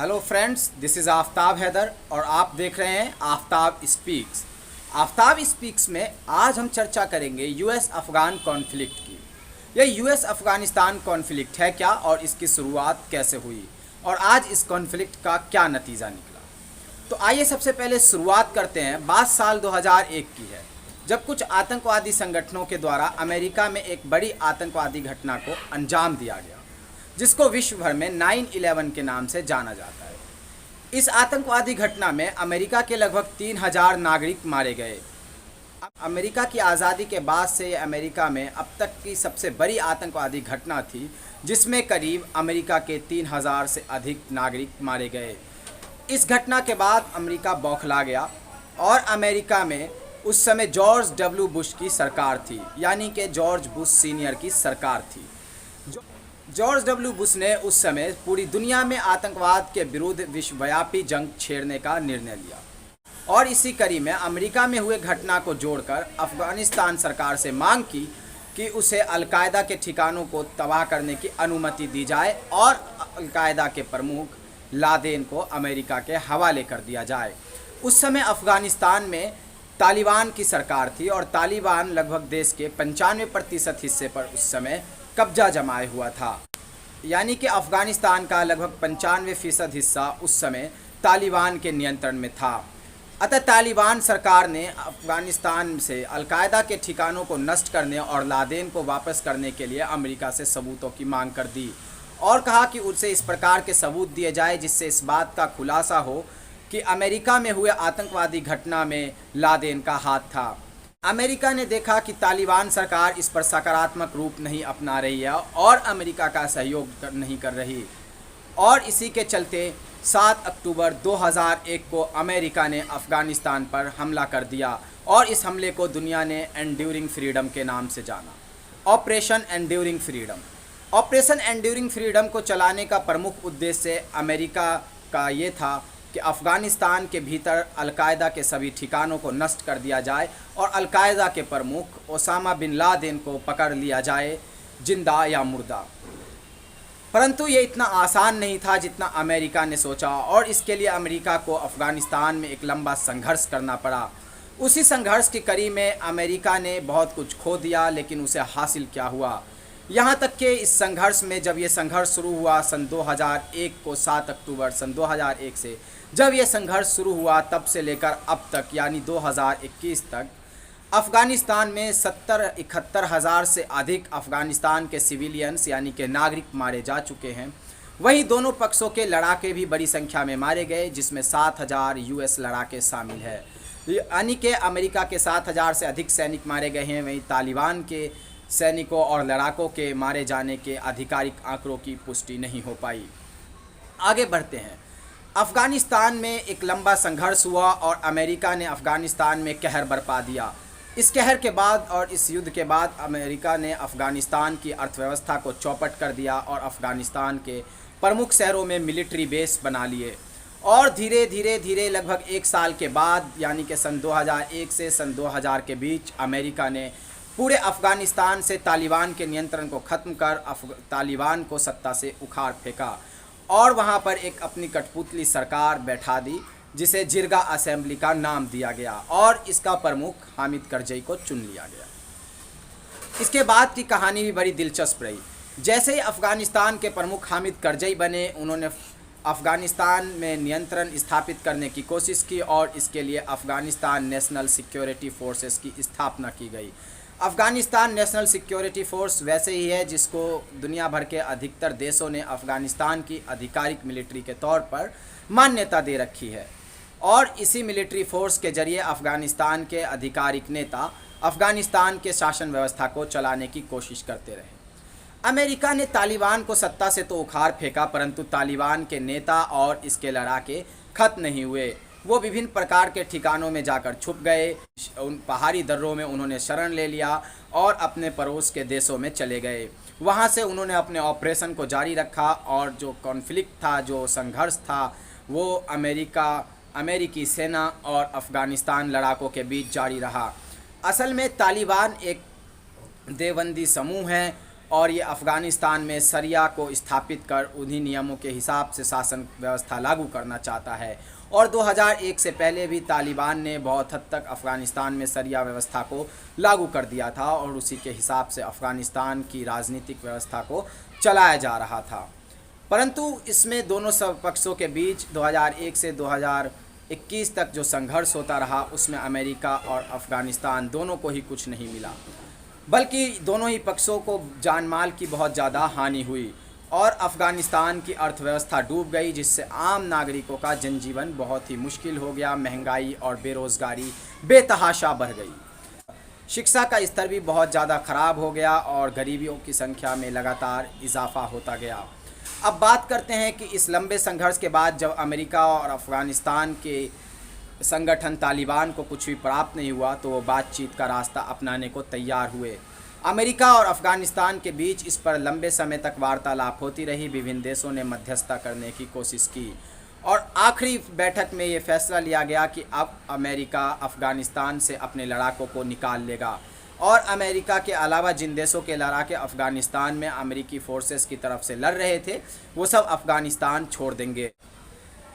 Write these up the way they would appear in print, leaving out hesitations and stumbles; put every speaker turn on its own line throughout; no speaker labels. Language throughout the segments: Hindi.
Hello friends, this is Aftab Haider और आप देख रहे हैं आफ्ताब स्पीक्स। आफ्ताब स्पीक्स में आज हम चर्चा करेंगे यूएस अफ़गान कॉन्फ्लिक्ट की। यह यूएस अफ़गानिस्तान कॉन्फ्लिक्ट है क्या और इसकी शुरुआत कैसे हुई और आज इस कॉन्फ्लिक्ट का क्या नतीजा निकला। तो आइए सबसे पहले शुरुआत करते हैं। बात साल 2001 की है, जब कुछ आतंकवादी संगठनों के द्वारा अमेरिका में एक बड़ी आतंकवादी घटना को अंजाम दिया गया, जिसको विश्व भर में 9/11 के नाम से जाना जाता है। इस आतंकवादी घटना में अमेरिका के लगभग 3000 नागरिक मारे गए। अमेरिका की आज़ादी के बाद से ये अमेरिका में अब तक की सबसे बड़ी आतंकवादी घटना थी, जिसमें करीब अमेरिका के 3000 से अधिक नागरिक मारे गए। इस घटना के बाद अमेरिका बौखला गया और अमेरिका में उस समय जॉर्ज डब्ल्यू बुश की सरकार थी, यानी कि जॉर्ज बुश सीनियर की सरकार थी। जॉर्ज डब्ल्यू बुश ने उस समय पूरी दुनिया में आतंकवाद के विरुद्ध विश्वव्यापी जंग छेड़ने का निर्णय लिया और इसी कड़ी में अमेरिका में हुए घटना को जोड़कर अफ़गानिस्तान सरकार से मांग की कि उसे अलकायदा के ठिकानों को तबाह करने की अनुमति दी जाए और अलकायदा के प्रमुख लादेन को अमेरिका के हवाले कर दिया जाए। उस समय अफ़गानिस्तान में तालिबान की सरकार थी और तालिबान लगभग देश के 95% हिस्से पर उस समय कब्जा जमाए हुआ था, यानी कि अफ़गानिस्तान का लगभग 95% हिस्सा उस समय तालिबान के नियंत्रण में था। अतः तालिबान सरकार ने अफ़गानिस्तान से अलकायदा के ठिकानों को नष्ट करने और लादेन को वापस करने के लिए अमेरिका से सबूतों की मांग कर दी और कहा कि उसे इस प्रकार के सबूत दिए जाए जिससे इस बात का खुलासा हो कि अमेरिका में हुए आतंकवादी घटना में लादेन का हाथ था। अमेरिका ने देखा कि तालिबान सरकार इस पर सकारात्मक रूप नहीं अपना रही है और अमेरिका का सहयोग नहीं कर रही, और इसी के चलते 7 अक्टूबर 2001 को अमेरिका ने अफ़गानिस्तान पर हमला कर दिया और इस हमले को दुनिया ने एंड्यूरिंग फ्रीडम के नाम से जाना, operation enduring freedom. Operation enduring freedom को चलाने का प्रमुख उद्देश्य अमेरिका का ये था कि अफ़गानिस्तान के भीतर अलकायदा के सभी ठिकानों को नष्ट कर दिया जाए और अलकायदा के प्रमुख ओसामा बिन लादेन को पकड़ लिया जाए, जिंदा या मुर्दा। परंतु ये इतना आसान नहीं था जितना अमेरिका ने सोचा और इसके लिए अमेरिका को अफ़गानिस्तान में एक लंबा संघर्ष करना पड़ा। उसी संघर्ष की कड़ी में अमेरिका ने बहुत कुछ खो दिया, लेकिन उसे हासिल क्या हुआ, यहाँ तक कि इस संघर्ष में जब ये संघर्ष शुरू हुआ सन 2001 को 7 अक्टूबर सन 2001 से जब ये संघर्ष शुरू हुआ तब से लेकर अब तक यानी 2021 तक अफ़गानिस्तान में 71 हज़ार से अधिक अफ़गानिस्तान के सिविलियंस यानी कि नागरिक मारे जा चुके हैं। वहीं दोनों पक्षों के लड़ाके भी बड़ी संख्या में मारे गए, जिसमें 7000 यूएस लड़ाके शामिल है, यानी कि अमेरिका के 7000 से अधिक सैनिक मारे गए हैं। वहीं तालिबान के सैनिकों और लड़ाकों के मारे जाने के आधिकारिक आंकड़ों की पुष्टि नहीं हो पाई। आगे बढ़ते हैं। अफ़गानिस्तान में एक लंबा संघर्ष हुआ और अमेरिका ने अफ़गानिस्तान में कहर बरपा दिया। इस कहर के बाद और इस युद्ध के बाद अमेरिका ने अफ़गानिस्तान की अर्थव्यवस्था को चौपट कर दिया और अफ़गानिस्तान के प्रमुख शहरों में मिलिट्री बेस बना लिए और धीरे धीरे लगभग 1 साल के बाद यानी कि सन 2001 से सन 2000 के बीच अमेरिका ने पूरे अफ़गानिस्तान से तालिबान के नियंत्रण को ख़त्म कर तालिबान को सत्ता से उखाड़ फेंका और वहाँ पर एक अपनी कठपुतली सरकार बैठा दी, जिसे जिरगा असेंबली का नाम दिया गया और इसका प्रमुख हामिद करजई को चुन लिया गया। इसके बाद की कहानी भी बड़ी दिलचस्प रही। जैसे ही अफ़गानिस्तान के प्रमुख हामिद करजई बने, उन्होंने अफ़गानिस्तान में नियंत्रण स्थापित करने की कोशिश की और इसके लिए अफ़गानिस्तान नेशनल सिक्योरिटी फोर्सेस की स्थापना की गई। अफ़गानिस्तान नेशनल सिक्योरिटी फोर्स वैसे ही है जिसको दुनिया भर के अधिकतर देशों ने अफ़गानिस्तान की आधिकारिक मिलिट्री के तौर पर मान्यता दे रखी है और इसी मिलिट्री फोर्स के जरिए अफ़गानिस्तान के आधिकारिक नेता अफ़गानिस्तान के शासन व्यवस्था को चलाने की कोशिश करते रहे। अमेरिका ने तालिबान को सत्ता से तो उखाड़ फेंका, परंतु तालिबान के नेता और इसके लड़ाके खत्म नहीं हुए। वो विभिन्न प्रकार के ठिकानों में जाकर छुप गए। उन पहाड़ी दर्रों में उन्होंने शरण ले लिया और अपने पड़ोस के देशों में चले गए। वहाँ से उन्होंने अपने ऑपरेशन को जारी रखा और जो कॉन्फ्लिक्ट था, जो संघर्ष था, वो अमेरिकी सेना और अफ़गानिस्तान लड़ाकों के बीच जारी रहा। असल में तालिबान एक देवबंदी समूह है और ये अफ़गानिस्तान में शरिया को स्थापित कर उन्हीं नियमों के हिसाब से शासन व्यवस्था लागू करना चाहता है। और 2001 से पहले भी तालिबान ने बहुत हद तक अफ़गानिस्तान में शरिया व्यवस्था को लागू कर दिया था और उसी के हिसाब से अफ़गानिस्तान की राजनीतिक व्यवस्था को चलाया जा रहा था। परंतु इसमें दोनों सब पक्षों के बीच 2001 से 2021 तक जो संघर्ष होता रहा उसमें अमेरिका और अफ़गानिस्तान दोनों को ही कुछ नहीं मिला, बल्कि दोनों ही पक्षों को जान माल की बहुत ज़्यादा हानि हुई और अफ़गानिस्तान की अर्थव्यवस्था डूब गई, जिससे आम नागरिकों का जनजीवन बहुत ही मुश्किल हो गया। महंगाई और बेरोज़गारी बेतहाशा बढ़ गई, शिक्षा का स्तर भी बहुत ज़्यादा ख़राब हो गया और गरीबियों की संख्या में लगातार इजाफा होता गया। अब बात करते हैं कि इस लंबे संघर्ष के बाद जब अमेरिका और अफ़गानिस्तान के संगठन तालिबान को कुछ भी प्राप्त नहीं हुआ तो वो बातचीत का रास्ता अपनाने को तैयार हुए। अमेरिका और अफ़गानिस्तान के बीच इस पर लंबे समय तक वार्तालाप होती रही, विभिन्न देशों ने मध्यस्थता करने की कोशिश की और आखिरी बैठक में ये फैसला लिया गया कि अब अमेरिका अफ़गानिस्तान से अपने लड़ाकों को निकाल लेगा और अमेरिका के अलावा जिन देशों के लड़ाके अफ़गानिस्तान में अमेरिकी फोर्सेस की तरफ से लड़ रहे थे वो सब अफ़गानिस्तान छोड़ देंगे।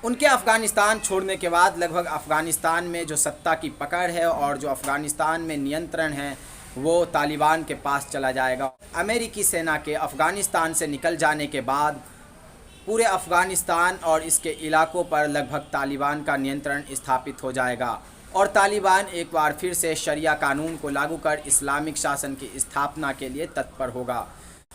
उनके अफ़गानिस्तान छोड़ने के बाद लगभग अफ़गानिस्तान में जो सत्ता की पकड़ है और जो अफ़गानिस्तान में नियंत्रण है वो तालिबान के पास चला जाएगा। अमेरिकी सेना के अफ़गानिस्तान से निकल जाने के बाद पूरे अफ़गानिस्तान और इसके इलाकों पर लगभग तालिबान का नियंत्रण स्थापित हो जाएगा और तालिबान एक बार फिर से शरिया कानून को लागू कर इस्लामिक शासन की स्थापना के लिए तत्पर होगा।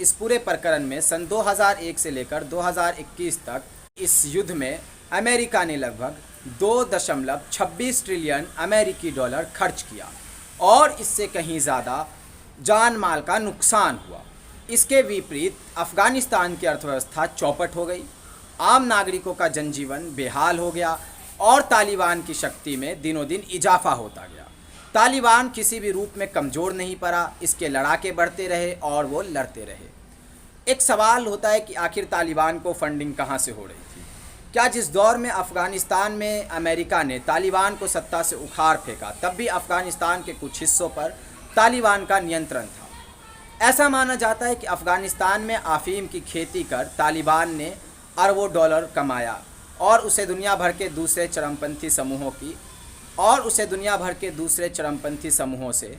इस पूरे प्रकरण में सन 2001 से लेकर 2021 तक इस युद्ध में अमेरिका ने लगभग 2.26 ट्रिलियन अमेरिकी डॉलर खर्च किया और इससे कहीं ज़्यादा जान माल का नुकसान हुआ। इसके विपरीत अफ़गानिस्तान की अर्थव्यवस्था चौपट हो गई, आम नागरिकों का जनजीवन बेहाल हो गया और तालिबान की शक्ति में दिनों दिन इजाफा होता गया। तालिबान किसी भी रूप में कमज़ोर नहीं पड़ा, इसके लड़ाके बढ़ते रहे और वो लड़ते रहे। एक सवाल होता है कि आखिर तालिबान को फंडिंग कहाँ से हो रही थी? क्या जिस दौर में अफ़गानिस्तान में अमेरिका ने तालिबान को सत्ता से उखाड़ फेंका तब भी अफ़गानिस्तान के कुछ हिस्सों पर तालिबान का नियंत्रण था? ऐसा माना जाता है कि अफ़गानिस्तान में अफ़ीम की खेती कर तालिबान ने अरबों डॉलर कमाया और उसे दुनिया भर के दूसरे चरमपंथी समूहों से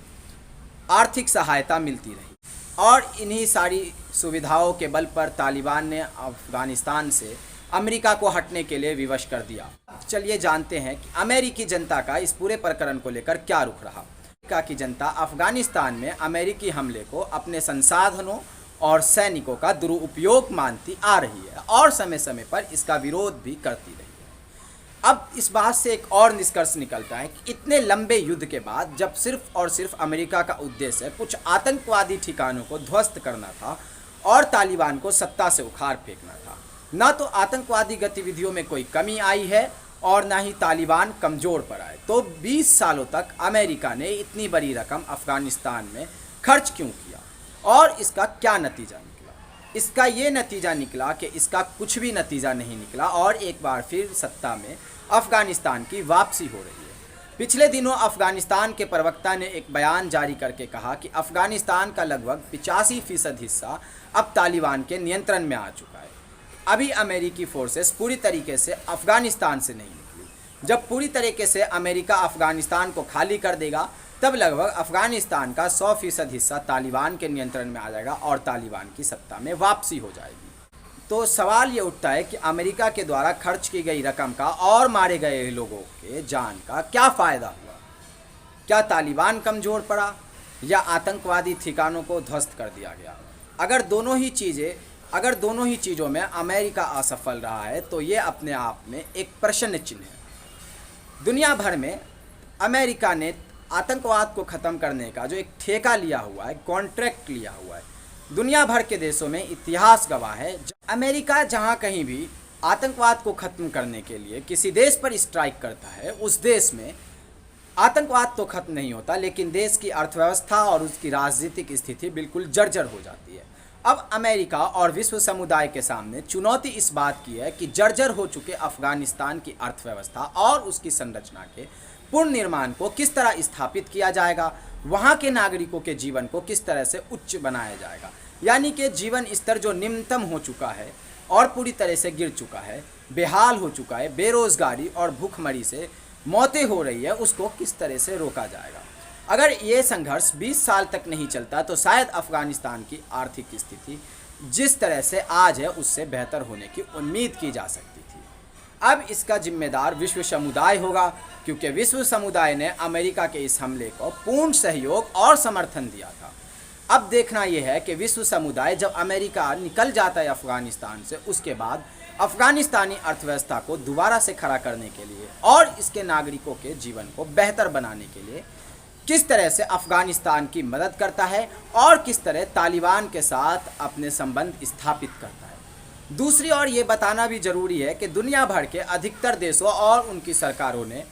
आर्थिक सहायता मिलती रही और इन्हीं सारी सुविधाओं के बल पर तालिबान ने अफ़गानिस्तान से अमेरिका को हटने के लिए विवश कर दिया। चलिए जानते हैं कि अमेरिकी जनता का इस पूरे प्रकरण को लेकर क्या रुख रहा। अमेरिका की जनता अफ़गानिस्तान में अमेरिकी हमले को अपने संसाधनों और सैनिकों का दुरुपयोग मानती आ रही है और समय समय पर इसका विरोध भी करती रही है। अब इस बात से एक और निष्कर्ष निकलता है कि इतने लंबे युद्ध के बाद जब सिर्फ और सिर्फ अमेरिका का उद्देश्य कुछ आतंकवादी ठिकानों को ध्वस्त करना था और तालिबान को सत्ता से उखाड़ फेंकना था, न तो आतंकवादी गतिविधियों में कोई कमी आई है और ना ही तालिबान कमज़ोर पर आए, तो 20 सालों तक अमेरिका ने इतनी बड़ी रकम अफ़गानिस्तान में खर्च क्यों किया और इसका क्या नतीजा निकला? इसका ये नतीजा निकला कि इसका कुछ भी नतीजा नहीं निकला और एक बार फिर सत्ता में अफ़गानिस्तान की वापसी हो रही है। पिछले दिनों अफ़गानिस्तान के प्रवक्ता ने एक बयान जारी करके कहा कि अफ़गानिस्तान का लगभग 85% हिस्सा अब तालिबान के नियंत्रण में आ चुका है। अभी अमेरिकी फोर्सेस पूरी तरीके से अफ़गानिस्तान से नहीं निकली। जब पूरी तरीके से अमेरिका अफ़गानिस्तान को खाली कर देगा तब लगभग अफ़गानिस्तान का 100% हिस्सा तालिबान के नियंत्रण में आ जाएगा और तालिबान की सत्ता में वापसी हो जाएगी। तो सवाल ये उठता है कि अमेरिका के द्वारा खर्च की गई रकम का और मारे गए लोगों के जान का क्या फ़ायदा हुआ? क्या तालिबान कमज़ोर पड़ा या आतंकवादी ठिकानों को ध्वस्त कर दिया गया? अगर दोनों ही चीज़ों में अमेरिका असफल रहा है तो ये अपने आप में एक प्रश्न चिन्ह है। दुनिया भर में अमेरिका ने आतंकवाद को ख़त्म करने का जो एक ठेका लिया हुआ है, कॉन्ट्रैक्ट लिया हुआ है, दुनिया भर के देशों में इतिहास गवाह है। अमेरिका जहां कहीं भी आतंकवाद को ख़त्म करने के लिए किसी देश पर स्ट्राइक करता है, उस देश में आतंकवाद तो ख़त्म नहीं होता लेकिन देश की अर्थव्यवस्था और उसकी राजनीतिक स्थिति बिल्कुल जर्जर हो जाती है। अब अमेरिका और विश्व समुदाय के सामने चुनौती इस बात की है कि जर्जर हो चुके अफ़गानिस्तान की अर्थव्यवस्था और उसकी संरचना के पुनर्निर्माण को किस तरह स्थापित किया जाएगा, वहाँ के नागरिकों के जीवन को किस तरह से उच्च बनाया जाएगा। यानी कि जीवन स्तर जो निम्नतम हो चुका है और पूरी तरह से गिर चुका है, बेहाल हो चुका है, बेरोजगारी और भूखमरी से मौतें हो रही है, उसको किस तरह से रोका जाएगा। अगर ये संघर्ष 20 साल तक नहीं चलता तो शायद अफ़गानिस्तान की आर्थिक स्थिति जिस तरह से आज है उससे बेहतर होने की उम्मीद की जा सकती थी। अब इसका जिम्मेदार विश्व समुदाय होगा, क्योंकि विश्व समुदाय ने अमेरिका के इस हमले को पूर्ण सहयोग और समर्थन दिया था। अब देखना यह है कि विश्व समुदाय जब अमेरिका निकल जाता है अफ़गानिस्तान से, उसके बाद अफ़गानिस्तानी अर्थव्यवस्था को दोबारा से खड़ा करने के लिए और इसके नागरिकों के जीवन को बेहतर बनाने के लिए किस तरह से अफ़गानिस्तान की मदद करता है और किस तरह तालिबान के साथ अपने संबंध स्थापित करता है। दूसरी ओर ये बताना भी ज़रूरी है कि दुनिया भर के अधिकतर देशों और उनकी सरकारों ने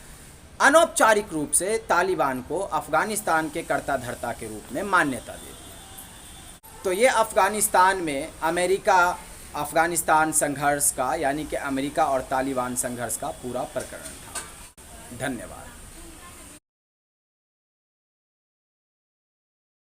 अनौपचारिक रूप से तालिबान को अफ़गानिस्तान के कर्ता धर्ता के रूप में मान्यता दे दी। तो ये अफ़गानिस्तान में अमेरिका अफ़गानिस्तान संघर्ष का, यानी कि अमेरिका और तालिबान संघर्ष का पूरा प्रकरण था। धन्यवाद।